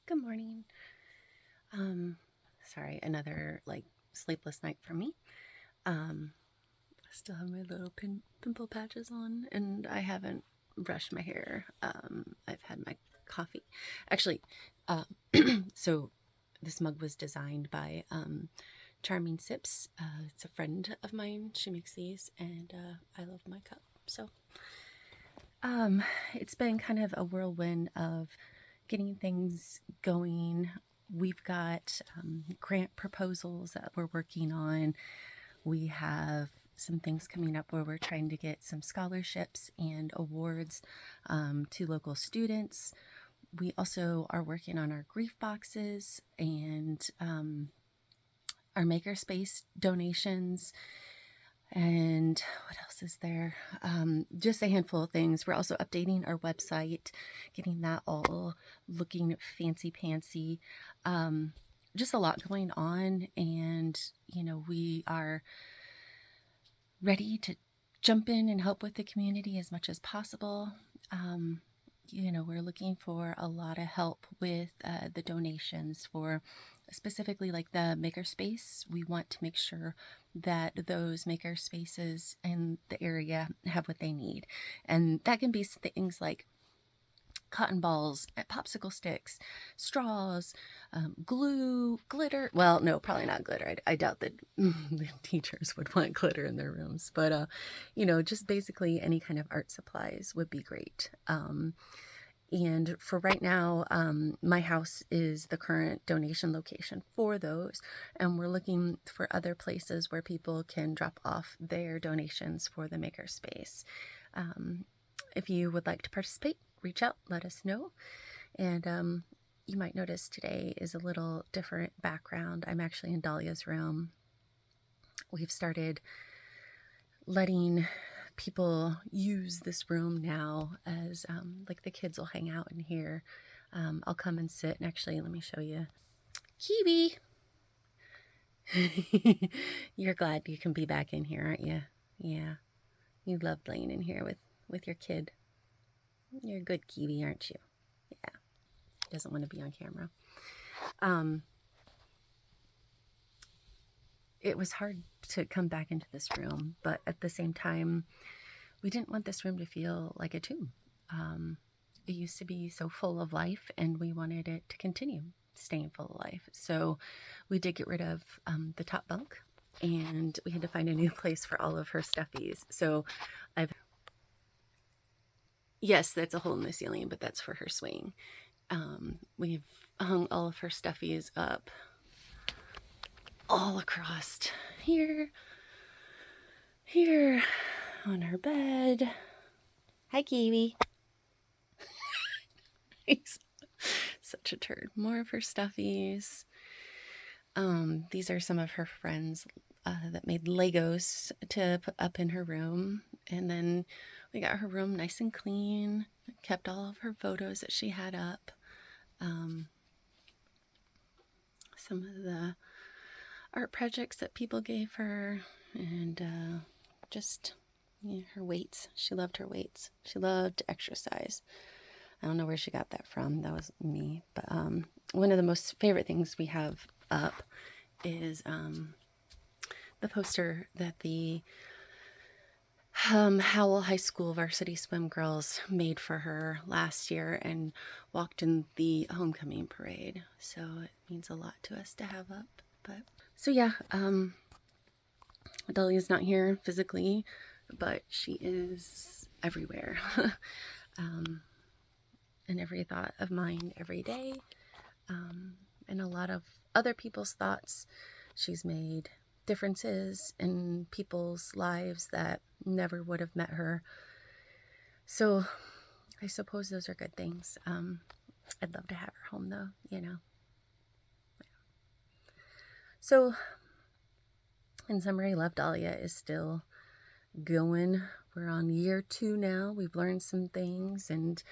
Good morning. Um, Sorry, another sleepless night for me. I still have my little pimple patches on, and I haven't brushed my hair. I've had my coffee. Actually, uh, so this mug was designed by Charming Sips. It's a friend of mine. She makes these, and I love my cup. So, um, it's been kind of a whirlwind of getting things going. We've got grant proposals that we're working on. We have some things coming up where we're trying to get some scholarships and awards to local students. We also are working on our grief boxes and our makerspace donations. And what else is there? Just a handful of things. We're also updating our website, getting that all looking fancy pantsy. Just a lot going on, and we are ready to jump in and help with the community as much as possible. Um, we're looking for a lot of help with the donations for specifically like the makerspace. We want to make sure that those maker spaces in the area have what they need. And that can be things like cotton balls, popsicle sticks, straws, glue, glitter. Well, no, probably not glitter. I doubt that the teachers would want glitter in their rooms. But, just basically any kind of art supplies would be great. And for right now, my house is the current donation location for those. And we're looking for other places where people can drop off their donations for the makerspace. If you would like to participate, reach out, let us know. And you might notice today is a little different background. I'm actually in Dahlia's room. We've started letting people use this room now as like the kids will hang out in here. I'll come and sit, and actually, let me show you. Kiwi! You're glad you can be back in here, aren't you? Yeah. You love laying in here with your kid. You're a good Kiwi, aren't you? Yeah. Doesn't want to be on camera. It was hard to come back into this room, but at the same time, we didn't want this room to feel like a tomb. It used to be so full of life, and we wanted it to continue staying full of life. So we did get rid of the top bunk, and we had to find a new place for all of her stuffies. So yes, that's a hole in the ceiling, but that's for her swing. We've hung all of her stuffies up all across here, on her bed. Hi, Kiwi. He's such a turd. More of her stuffies. These are some of her friends that made Legos to put up in her room. And then we got her room nice and clean, kept all of her photos that she had up. Some of the art projects that people gave her, and just her weights. She loved her weights. She loved to exercise. I don't know where she got that from. That was me. But one of the most favorite things we have up is the poster that the Howell High School varsity swim girls made for her last year and walked in the homecoming parade. So it means a lot to us to have up. But so yeah, Dahlia's not here physically, but she is everywhere. In every thought of mine every day, and a lot of other people's thoughts. She's made differences in people's lives that never would have met her. So I suppose those are good things. I'd love to have her home though. So in summary, Love Dahlia is still going. We're on year 2 now. We've learned some things, and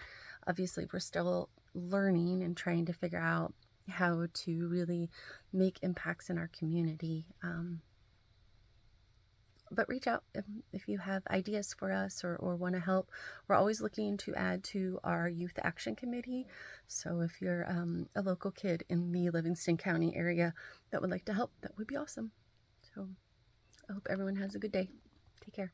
obviously we're still learning and trying to figure out how to really make impacts in our community. but reach out if you have ideas for us or want to help. We're always looking to add to our Youth Action Committee. So if you're a local kid in the Livingston County area that would like to help, that would be awesome. So I hope everyone has a good day. Take care.